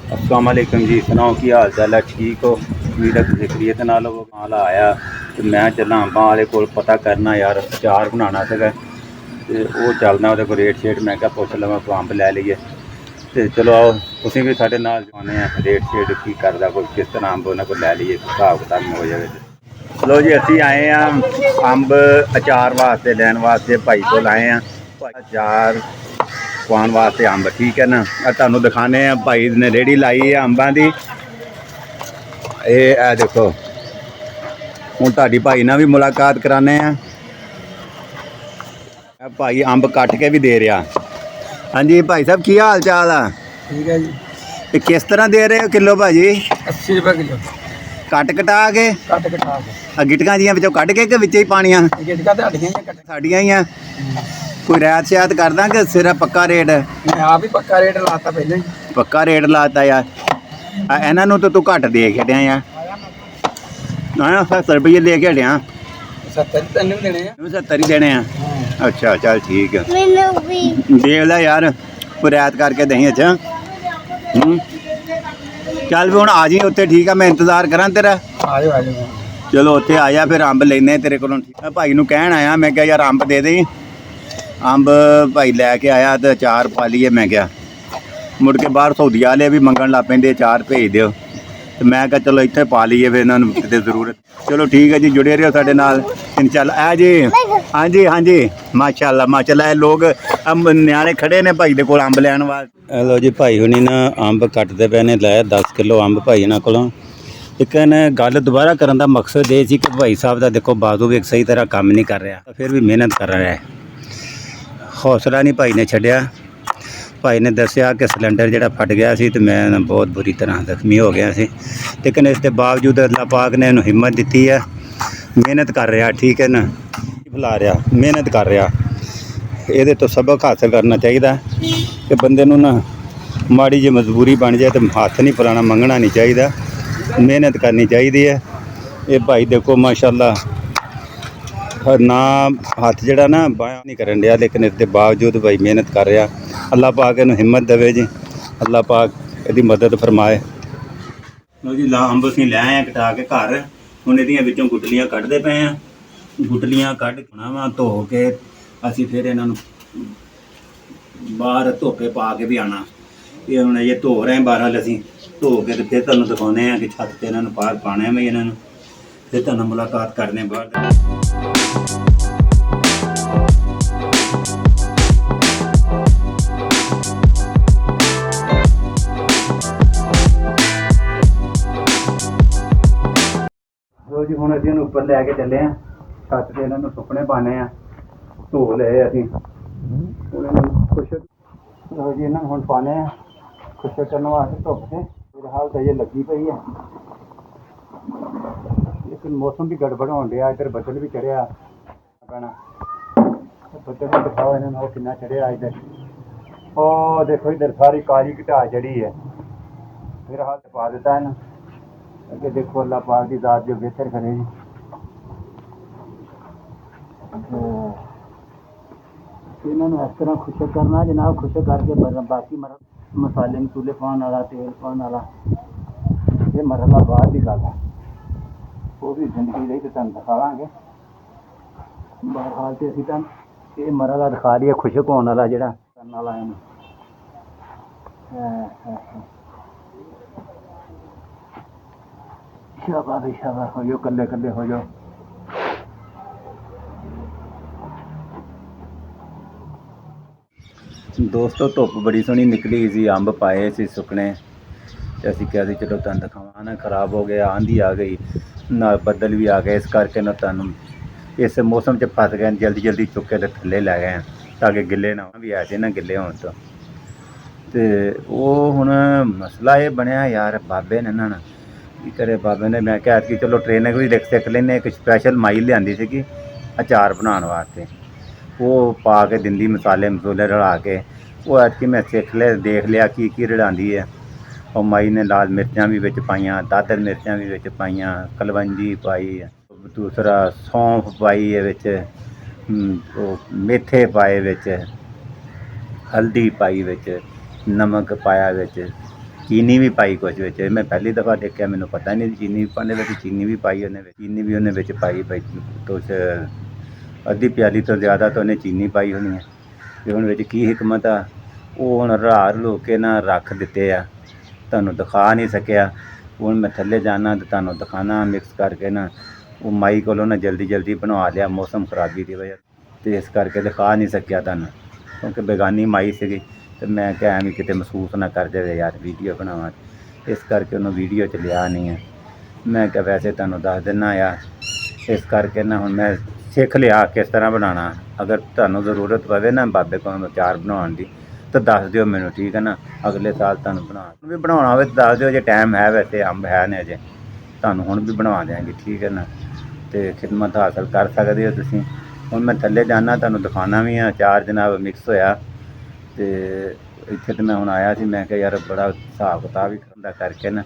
अस्सलाम वालेकुम जी, सुनाओ की हाल चाल है? ठीक हो? उम्मीद है तुसीं खैरियत नाल हो। माल आया ते मैं चलना अंबां वाले कोल पता करना यार, अचार बनाना सीगा ते ओह् चलना ओह्दे कोल रेट शेट, मैं क्या पुछ लवां कोई अंब लै लेइए। ते चलो आओ तुसीं भी साढ़े नाल जाने हैं, रेट शेट की करदा कोई, किस तरह अंब उन्हां कोल लै लेइए, हिसाब किताब हो जावे। चलो जी असीं आए हैं अंब अचार वास्ते लैन वास्ते, भाई कोल आए हैं अचार पवाउण वास्ते अंब, ठीक है ना। तुहानूं दिखाने हैं, भाई ने रेहड़ी लाई है अंबां दी। ਇਹ ਦੇਖੋ ਹੁਣ ਤੁਹਾਡੀ ਭਾਈ ਨਾਲ ਵੀ ਮੁਲਾਕਾਤ ਕਰਾਨੇ ਆ। ਇਹ ਭਾਈ ਅੰਬ ਕੱਟ ਕੇ ਵੀ ਦੇ ਰਿਹਾ। ਹਾਂਜੀ ਭਾਈ ਸਾਹਿਬ ਕੀ ਹਾਲ ਚਾਲ ਆ? ठीक है जी। ਇਹ ਕਿਸ ਤਰ੍ਹਾਂ ਦੇ ਰਹੇ ਹੋ ਕਿਲੋ ਭਾਜੀ? 80 रुपये किलो ਕੱਟ ਕਟਾ ਕੇ कट कटा के। ਆ ਗਿਟਕਾਂ ਜੀਆਂ ਵਿੱਚੋਂ ਕੱਢ ਕੇ ਕਿ ਵਿੱਚੇ ਹੀ ਪਾਣੀਆਂ? गिटका तो हड्डियां ही कट। ਸਾਡੀਆਂ ਹੀ ਆ। ਕੋਈ ਰਿਆਇਤ ਸ਼ਿਆਤ ਕਰਦਾ ਕਿ ਸਿਰਫ ਪੱਕਾ ਰੇਟ? मैं आप ही पक्का रेट लाता पहले ही। ਪੱਕਾ ਰੇਟ ਲਾਤਾ ਯਾਰ। ਇਹਨਾਂ ਨੂੰ ਤਾਂ ਤੂੰ ਘੱਟ ਦੇ ਕੇ ਹਟਿਆ ਯਾਰ। ਨਾ 70 ਰੁਪਏ ਦੇ ਕੇ ਹਟਿਆ। 70 तेन भी देने हैं। 70 ਹੀ ਦੇਣੇ ਆ। ਅੱਛਾ ਚੱਲ ਠੀਕ ਆ। ਦੇਖ ਲੈ ਯਾਰ ਕੋਈ ਰਿਆਇਤ ਕਰਕੇ ਦਹੀਂ। ਅੱਛਾ ਚੱਲ ਵੀ ਹੁਣ ਆ ਜੀ ਉੱਥੇ, ਠੀਕ ਆ, ਮੈਂ ਇੰਤਜ਼ਾਰ ਕਰਾਂ ਤੇਰਾ। आ जाओ। ਚਲੋ ਉੱਥੇ ਆ ਜਾ ਫਿਰ ਅੰਬ ਲੈਨੇ ਤੇਰੇ ਕੋਲੋਂ। ਭਾਈ ਨੂੰ ਕਹਿਣ ਆਇਆ ਮੈਂ ਕਿਹਾ ਯਾਰ ਅੰਬ ਦੇ ਦੇ। ਅੰਬ ਭਾਈ ਲੈ ਕੇ ਆਇਆ ਤੇ ਅਚਾਰ ਪਾ ਲਈਏ। ਮੈਂ ਕਿਹਾ ਮੁੜ ਕੇ ਬਾਹਰ ਸੌਦੀ ਵਾਲੇ ਵੀ ਮੰਗਣ ਲੱਗ ਪੈਂਦੇ ਅਚਾਰ ਭੇਜ ਦਿਓ, ਤੇ ਮੈਂ ਕਿਹਾ ਚਲੋ ਇੱਥੇ ਪਾ ਲਈਏ ਫਿਰ ਇਹਨਾਂ ਨੂੰ ਕਿਤੇ ਜ਼ਰੂਰਤ। ਚਲੋ ਠੀਕ ਹੈ ਜੀ, ਜੁੜੇ ਰਹੋ ਸਾਡੇ ਨਾਲ ਇਨਸ਼ਾਅੱਲਾ। ਜੀ ਹਾਂਜੀ ਹਾਂਜੀ ਮਾਸ਼ਾਅੱਲਾ ਮਾਸ਼ਾਅੱਲਾ। ਇਹ ਲੋਕ ਨਿਆਣੇ ਖੜੇ ਨੇ ਭਾਈ ਦੇ ਕੋਲ ਅੰਬ ਲੈਣ ਵਾਸਤੇ। ਲਓ ਜੀ ਭਾਈ ਹੁਣੀ ਨਾ ਅੰਬ ਕੱਟਦੇ ਪਏ ਨੇ। ਲੈ 10 ਕਿਲੋ ਅੰਬ ਭਾਈ ਇਹਨਾਂ ਕੋਲੋਂ। ਲੇਕਿਨ ਗੱਲ ਦੁਬਾਰਾ ਕਰਨ ਦਾ ਮਕਸਦ ਇਹ ਸੀ ਕਿ ਭਾਈ ਸਾਹਿਬ ਦਾ ਦੇਖੋ ਬਾਜ਼ੂ ਵੀ ਸਹੀ ਤਰ੍ਹਾਂ ਕੰਮ ਨਹੀਂ ਕਰ ਰਿਹਾ, ਫਿਰ ਵੀ ਮਿਹਨਤ ਕਰ ਰਿਹਾ ਹੈ। ਹੌਸਲਾ ਨਹੀਂ ਭਾਈ ਨੇ ਛੱਡਿਆ। ਭਾਈ ਨੇ ਦੱਸਿਆ ਕਿ ਸਿਲੰਡਰ ਜਿਹੜਾ ਫਟ ਗਿਆ ਸੀ ਤੇ ਮੈਂ ਬਹੁਤ ਬੁਰੀ ਤਰ੍ਹਾਂ ਜ਼ਖਮੀ ਹੋ ਗਿਆ ਸੀ, ਲੇਕਿਨ ਇਸ ਦੇ ਬਾਵਜੂਦ ਅੱਲਾਹ ਪਾਕ ਨੇ ਇਹਨੂੰ ਹਿੰਮਤ ਦਿੱਤੀ ਹੈ। ਮਿਹਨਤ ਕਰ ਰਿਹਾ, ਠੀਕ ਹੈ ਨਾ, ਫੁਲਾ ਰਿਹਾ, ਮਿਹਨਤ ਕਰ ਰਿਹਾ। ਇਹਦੇ ਤੋਂ ਸਬਕ ਹਾਸਲ ਕਰਨਾ ਚਾਹੀਦਾ ਕਿ ਬੰਦੇ ਨੂੰ ਨਾ ਮਾੜੀ ਜਿਹੀ ਮਜਬੂਰੀ ਬਣ ਜਾਏ ਤਾਂ ਹੱਥ ਨਹੀਂ ਫਲਾਣਾ, ਮੰਗਣਾ ਨਹੀਂ ਚਾਹੀਦਾ, ਮਿਹਨਤ ਕਰਨੀ ਚਾਹੀਦੀ ਹੈ। ਇਹ ਭਾਈ ਦੇਖੋ ਮਾਸ਼ਾਅੱਲਾ ਨਾ ਹੱਥ ਜਿਹੜਾ ਨਾ ਬਾਹਾਂ ਨਹੀਂ ਕਰਨ ਡਿਆ, ਲੇਕਿਨ ਇਸ ਦੇ ਬਾਵਜੂਦ ਭਾਈ ਮਿਹਨਤ ਕਰ ਰਿਹਾ। ਅੱਲਾਹ ਪਾਕ ਇਹਨੂੰ ਹਿੰਮਤ ਦੇਵੇ ਜੀ, ਅੱਲਾਹ ਪਾਕ ਇਹਦੀ ਮਦਦ ਫਰਮਾਏ। ਲਓ ਜੀ ਅੰਬ ਅਸੀਂ ਲੈ ਆਏ ਕਟਾ ਕੇ ਘਰ। ਹੁਣ ਇਹਦੀਆਂ ਵਿੱਚੋਂ ਗੁਟਲੀਆਂ ਕੱਢਦੇ ਪਏ ਆ। ਗੁਟਲੀਆਂ ਕੱਢ ਵਾ ਧੋ ਕੇ ਅਸੀਂ ਫਿਰ ਇਹਨਾਂ ਨੂੰ ਬਾਹਰ ਧੁੱਪੇ ਪਾ ਕੇ ਵੀ ਆਉਣਾ। ਇਹ ਹੁਣ ਇਹ ਧੋ ਰਹੇ ਬਾਹਰ ਅਸੀਂ ਧੋ ਕੇ ਤੇ ਫਿਰ ਤੁਹਾਨੂੰ ਦਿਖਾਉਂਦੇ ਆ ਕਿ ਛੱਤ 'ਤੇ ਇਹਨਾਂ ਨੂੰ ਬਾਹਰ ਪਾਉਣਾ ਮੈਂ ਇਹਨਾਂ ਨੂੰ, ਫਿਰ ਤੁਹਾਨੂੰ ਮੁਲਾਕਾਤ ਕਰਨੇ ਬਾਹਰ। ਲਓ ਜੀ ਹੁਣ ਅਸੀਂ ਇਹਨੂੰ ਉੱਪਰ ਲੈ ਕੇ ਚੱਲੇ ਹਾਂ ਛੱਤ 'ਤੇ, ਇਹਨਾਂ ਨੂੰ ਸੁੱਕਣੇ ਪਾਉਣੇ ਆ। ਧੋ ਲਏ ਅਸੀਂ ਹੁਣ ਇਹਨਾਂ ਨੂੰ ਖੁਸ਼। ਲਓ ਜੀ ਇਹਨਾਂ ਨੂੰ ਹੁਣ ਪਾਉਣੇ ਆ ਖੁਸ਼ ਕਰਨ ਵਾਸਤੇ ਧੁੱਪ 'ਤੇ। ਫਿਲਹਾਲ ਤਾਂ ਇਹ ਲੱਗੀ ਪਈ ਹੈ, ਲੇਕਿਨ ਮੌਸਮ ਵੀ ਗੜਬੜ ਹੋਣ ਡਿਆ। ਇੱਧਰ ਬੱਦਲ ਵੀ ਚੜਿਆ ਪੈਣਾ। ਬੱਦਲ ਵੀ ਦਿਖਾਓ ਇਹਨਾਂ ਨੂੰ, ਉਹ ਕਿੰਨਾ ਚੜਿਆ ਇੱਧਰ। ਉਹ ਦੇਖੋ ਇੱਧਰ ਸਾਰੀ ਕਾਲੀ ਘਟਾ ਚੜੀ ਹੈ। ਫਿਲਹਾਲ ਤਾਂ ਪਾ ਦਿੱਤਾ ਇਹਨੂੰ। ਅੱਗੇ ਦੇਖੋ ਅੱਲਾਹ ਪਾਕ ਦੀ ਜ਼ਾਤ ਜੋ ਬਿਹਤਰ ਕਰੇ ਜੀ। ਇਹਨਾਂ ਨੂੰ ਇਸ ਤਰ੍ਹਾਂ ਖੁਸ਼ਕ ਕਰਨਾ ਜਨਾਬ, ਖੁਸ਼ਕ ਕਰਕੇ ਬਾਕੀ ਮਸਾਲੇ ਮਸੂਲੇ ਪਾਉਣ ਵਾਲਾ, ਤੇਲ ਪਾਉਣ ਵਾਲਾ, ਇਹ ਮਰਹਲਾ ਬਾਅਦ ਦੀ ਗੱਲ ਹੈ। ਉਹ ਵੀ ਜ਼ਿੰਦਗੀ ਲਈ ਤੇ ਤੁਹਾਨੂੰ ਦਿਖਾਵਾਂਗੇ। ਬਹਰਹਾਲ ਤੇ ਅਸੀਂ ਤਾਂ ਇਹ ਮਰਹਲਾ ਦਿਖਾ ਰਹੀ ਹੈ ਖੁਸ਼ਕ ਹੋਣ ਵਾਲਾ ਜਿਹੜਾ ਕਰਨ ਵਾਲਾ ਇਹਨੂੰ। शाबाश शाबाश, हो जाओ कल्ले कल्ले हो जाओ। ਦੋਸਤੋ ਧੁੱਪ ਬੜੀ ਸੋਹਣੀ ਨਿਕਲੀ ਸੀ, ਅੰਬ ਪਾਏ ਸੀ ਸੁੱਕਣੇ, ਤੇ ਅਸੀਂ ਕਿਹਾ ਸੀ ਚਲੋ ਤੁਹਾਨੂੰ ਦਿਖਾਵਾਂ ਨਾ। ਖਰਾਬ ਹੋ ਗਿਆ, ਆਂधी ਆ ਗਈ, ਨਾਲ ਬੱਦਲ ਵੀ ਆ ਗਏ, ਇਸ ਕਰਕੇ ਨਾ ਤੁਹਾਨੂੰ ਇਸ ਮੌਸਮ 'ਚ ਫਸ ਗਏ। ਜਲਦੀ ਜਲਦੀ ਚੁੱਕ ਕੇ ਤੇ ਥੱਲੇ ਲੈ ਗਏ ਤਾਂ ਕਿ ਗਿੱਲੇ ਨਾ ਵੀ ਆ ਜੇ ਨਾ, ਗਿੱਲੇ ਹੋਣ ਤੋਂ। ਤੇ ਉਹ ਹੁਣ ਮਸਲਾ ਇਹ ਬਣਿਆ ਯਾਰ, ਬਾਬੇ ਨੇ ਇਹਨਾਂ ਨਾਲ ਕੀ ਕਰੇ। ਬਾਬੇ ਨੇ ਮੈਂ ਕਿਹਾ ਕਿ ਚਲੋ ਟ੍ਰੇਨਿੰਗ ਵੀ ਸਿੱਖ ਲੈਂਦੇ। ਇੱਕ ਸਪੈਸ਼ਲ ਮਾਈ ਲਿਆਂਦੀ ਸੀਗੀ ਅਚਾਰ ਬਣਾਉਣ ਵਾਸਤੇ, ਉਹ ਪਾ ਕੇ ਦਿੰਦੀ ਮਸਾਲੇ ਮਸੂਲੇ ਰਲਾ ਕੇ। ਉਹ ਐਤਕੀ ਮੈਂ ਸਿੱਖ ਲਿਆ, ਦੇਖ ਲਿਆ ਕੀ ਕੀ ਰਲਾਉਂਦੀ ਹੈ। ਉਹ ਮਾਈ ਨੇ ਲਾਲ ਮਿਰਚਾਂ ਵੀ ਵਿੱਚ ਪਾਈਆਂ, ਦਾਦਰ ਮਿਰਚਾਂ ਵੀ ਵਿੱਚ ਪਾਈਆਂ, ਕਲਵੰਜੀ ਪਾਈ, ਦੂਸਰਾ ਸੌਂਫ ਪਾਈ ਹੈ ਵਿੱਚ, ਉਹ ਮੇਥੇ ਪਾਏ ਵਿੱਚ, ਹਲਦੀ ਪਾਈ ਵਿੱਚ, ਨਮਕ ਪਾਇਆ ਵਿੱਚ, ਚੀਨੀ ਵੀ ਪਾਈ ਕੁਛ ਵਿੱਚ, ਮੈਂ ਪਹਿਲੀ ਦਫਾ ਦੇਖਿਆ, ਮੈਨੂੰ ਪਤਾ ਨਹੀਂ ਚੀਨੀ ਵੀ ਪਾਉਂਦੇ ਵਿੱਚ, ਚੀਨੀ ਵੀ ਪਾਈ ਉਹਨੇ ਵਿੱਚ, ਚੀਨੀ ਵੀ ਉਹਨੇ ਵਿੱਚ ਪਾਈ ਕੁਛ ਅੱਧੀ ਪਿਆਲੀ ਤੋਂ ਜ਼ਿਆਦਾ ਤਾਂ ਉਹਨੇ ਚੀਨੀ ਪਾਈ ਹੋਣੀ ਹੈ। ਅਤੇ ਹੁਣ ਵਿੱਚ ਕੀ ਹਿਕਮਤ ਆ, ਉਹ ਹੁਣ ਰਲਾ ਕੇ ਨਾ ਰੱਖ ਦਿੱਤੇ ਆ, ਤੁਹਾਨੂੰ ਦਿਖਾ ਨਹੀਂ ਸਕਿਆ। ਹੁਣ ਮੈਂ ਥੱਲੇ ਜਾਣਾ ਅਤੇ ਤੁਹਾਨੂੰ ਦਿਖਾਉਣਾ ਮਿਕਸ ਕਰਕੇ ਨਾ, ਉਹ ਮਾਈ ਕੋਲੋਂ ਨਾ ਜਲਦੀ ਬਣਵਾ ਲਿਆ ਮੌਸਮ ਖਰਾਬੀ ਦੀ ਵਜ੍ਹਾ, ਅਤੇ ਇਸ ਕਰਕੇ ਦਿਖਾ ਨਹੀਂ ਸਕਿਆ ਤੁਹਾਨੂੰ, ਕਿਉਂਕਿ ਬੇਗਾਨੀ ਮਾਈ ਸੀਗੀ, ਅਤੇ ਮੈਂ ਕਿਹਾ ਐਵੇਂ ਕਿਤੇ ਮਹਿਸੂਸ ਨਾ ਕਰ ਜਾਵੇ ਯਾਰ ਵੀਡੀਓ ਬਣਾਵਾਂ, ਇਸ ਕਰਕੇ ਉਹਨੂੰ ਵੀਡੀਓ 'ਚ ਲਿਆ ਨਹੀਂ ਹੈ। ਮੈਂ ਕਿਹਾ ਵੈਸੇ ਤੁਹਾਨੂੰ ਦੱਸ ਦਿੰਦਾ ਆ, ਇਸ ਕਰਕੇ ਨਾ ਹੁਣ ਮੈਂ ਸਿੱਖ ਲਿਆ ਕਿਸ ਤਰ੍ਹਾਂ ਬਣਾਉਣਾ। ਅਗਰ ਤੁਹਾਨੂੰ ਜ਼ਰੂਰਤ ਪਵੇ ਨਾ ਬਾਬੇ ਕੋਲੋਂ ਅਚਾਰ ਬਣਾਉਣ ਦੀ ਤਾਂ ਦੱਸ ਦਿਓ ਮੈਨੂੰ, ਠੀਕ ਹੈ ਨਾ, ਅਗਲੇ ਸਾਲ ਤੁਹਾਨੂੰ ਵੀ ਬਣਾਉਣਾ ਹੋਵੇ ਤਾਂ ਦੱਸ ਦਿਓ, ਜੇ ਟਾਈਮ ਹੈ, ਵੈਸੇ ਅੰਬ ਹੈ ਨੇ ਅਜੇ, ਤੁਹਾਨੂੰ ਹੁਣ ਵੀ ਬਣਵਾ ਦਿਆਂਗੇ, ਠੀਕ ਹੈ ਨਾ, ਅਤੇ ਖਿਦਮਤ ਹਾਸਲ ਕਰ ਸਕਦੇ ਹੋ ਤੁਸੀਂ। ਹੁਣ ਮੈਂ ਥੱਲੇ ਜਾਣਾ, ਤੁਹਾਨੂੰ ਦਿਖਾਉਣਾ ਵੀ ਆ ਅਚਾਰ ਜਨਾਬ ਮਿਕਸ ਹੋਇਆ, ਅਤੇ ਇੱਥੇ ਤਾਂ ਮੈਂ ਹੁਣ ਆਇਆ ਸੀ, ਮੈਂ ਕਿਹਾ ਯਾਰ ਬੜਾ ਹਿਸਾਬ ਕਿਤਾਬ ਹੀ ਦਾ ਕਰਕੇ ਨਾ,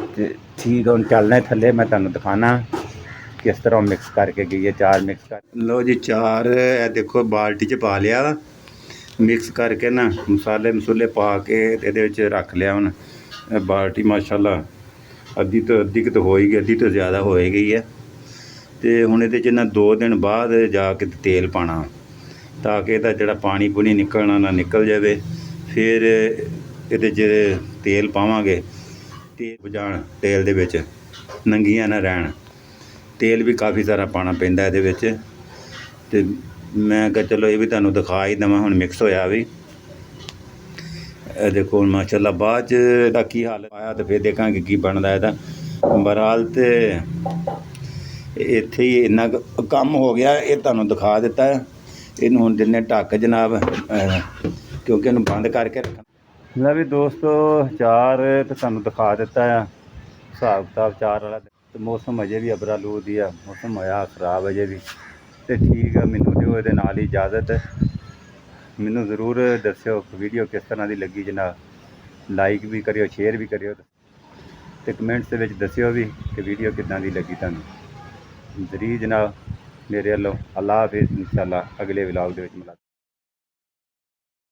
ਅਤੇ ਠੀਕ ਹੁਣ ਚੱਲਣਾ ਥੱਲੇ, ਮੈਂ ਤੁਹਾਨੂੰ ਦਿਖਾਉਣਾ ਕਿਸ ਤਰ੍ਹਾਂ ਮਿਕਸ ਕਰਕੇ ਗਈ ਹੈ ਚਾਰ ਮਿਕਸ ਕਰ। ਲਓ ਜੀ ਚਾਰ ਇਹ ਦੇਖੋ ਬਾਲਟੀ 'ਚ ਪਾ ਲਿਆ ਵਾ, ਮਿਕਸ ਕਰਕੇ ਨਾ ਮਸਾਲੇ ਪਾ ਕੇ ਇਹਦੇ ਵਿੱਚ ਰੱਖ ਲਿਆ। ਹੁਣ ਇਹ ਬਾਲਟੀ ਮਾਸ਼ਾਅੱਲਾ ਅੱਧੀ ਕੁ ਹੋ ਹੀ ਗਈ, ਅੱਧੀ ਤੋਂ ਜ਼ਿਆਦਾ ਹੋ ਹੀ ਗਈ ਹੈ। ਅਤੇ ਹੁਣ ਇਹਦੇ 'ਚ ਨਾ 2 ਦਿਨ ਬਾਅਦ ਜਾ ਕੇ ਤੇਲ ਪਾਉਣਾ, ਤਾਂ ਕਿ ਇਹਦਾ ਜਿਹੜਾ ਪਾਣੀ ਪੂਣੀ ਨਿਕਲਣਾ ਨਾ ਨਿਕਲ ਜਾਵੇ। ਫਿਰ ਇਹਦੇ 'ਚ ਤੇਲ ਪਾਵਾਂਗੇ, ਤੇਲ ਬੁਝਾਉਣ, ਤੇਲ ਦੇ ਵਿੱਚ ਨੰਗੀਆਂ ਨਾ ਰਹਿਣ, ਤੇਲ ਵੀ ਕਾਫੀ ਸਾਰਾ ਪਾਉਣਾ ਪੈਂਦਾ ਇਹਦੇ ਵਿੱਚ। ਅਤੇ ਮੈਂ ਕਿਹਾ ਚਲੋ ਇਹ ਵੀ ਤੁਹਾਨੂੰ ਦਿਖਾ ਹੀ ਦੇਵਾਂ। ਹੁਣ ਮਿਕਸ ਹੋਇਆ ਵੀ, ਇਹ ਦੇਖੋ ਹੁਣ ਮਾਸ਼ਾਅੱਲਾ ਬਾਅਦ 'ਚ ਇਹਦਾ ਕੀ ਹਾਲ ਆਇਆ, ਅਤੇ ਫਿਰ ਦੇਖਾਂਗੇ ਕੀ ਬਣਦਾ ਇਹਦਾ। ਬਹਰਹਾਲ ਤੇ ਇੱਥੇ ਹੀ ਇੰਨਾ ਕੁ ਕੰਮ ਹੋ ਗਿਆ, ਇਹ ਤੁਹਾਨੂੰ ਦਿਖਾ ਦਿੱਤਾ। ਇਹਨੂੰ ਹੁਣ ਦਿੰਦੇ ਢੱਕ ਜਨਾਬ, ਕਿਉਂਕਿ ਇਹਨੂੰ ਬੰਦ ਕਰਕੇ ਰੱਖਣਾ। ਲੈ ਵੀ ਦੋਸਤੋ ਅਚਾਰ ਤਾਂ ਤੁਹਾਨੂੰ ਦਿਖਾ ਦਿੱਤਾ ਆ, ਹਿਸਾਬ ਕਿਤਾਬ ਅਚਾਰ ਵਾਲਾ। ਅਤੇ ਮੌਸਮ ਅਜੇ ਵੀ ਅਬਰਾ ਲੂ ਦੀ ਆ, ਮੌਸਮ ਹੋਇਆ ਖਰਾਬ ਅਜੇ ਵੀ, ਅਤੇ ਠੀਕ ਆ। ਮੈਨੂੰ ਦਿਓ ਇਹਦੇ ਨਾਲ ਹੀ ਇਜਾਜ਼ਤ। ਮੈਨੂੰ ਜ਼ਰੂਰ ਦੱਸਿਓ ਵੀਡੀਓ ਕਿਸ ਤਰ੍ਹਾਂ ਦੀ ਲੱਗੀ ਜਨਾਬ, ਲਾਈਕ ਵੀ ਕਰਿਓ, ਸ਼ੇਅਰ ਵੀ ਕਰਿਓ, ਅਤੇ ਕਮੈਂਟਸ ਦੇ ਵਿੱਚ ਦੱਸਿਓ ਵੀ ਕਿ ਵੀਡੀਓ ਕਿੱਦਾਂ ਦੀ ਲੱਗੀ ਤੁਹਾਨੂੰ। ਜ਼ਰੀ ਜਨਾਬ ਮੇਰੇ ਵੱਲੋਂ ਅੱਲਾ ਹਾਫਿਜ਼, ਇੰਸ਼ਾਅੱਲਾ ਅਗਲੇ ਵਲੌਗ ਦੇ ਵਿੱਚ ਮਿਲਾਂਗੇ।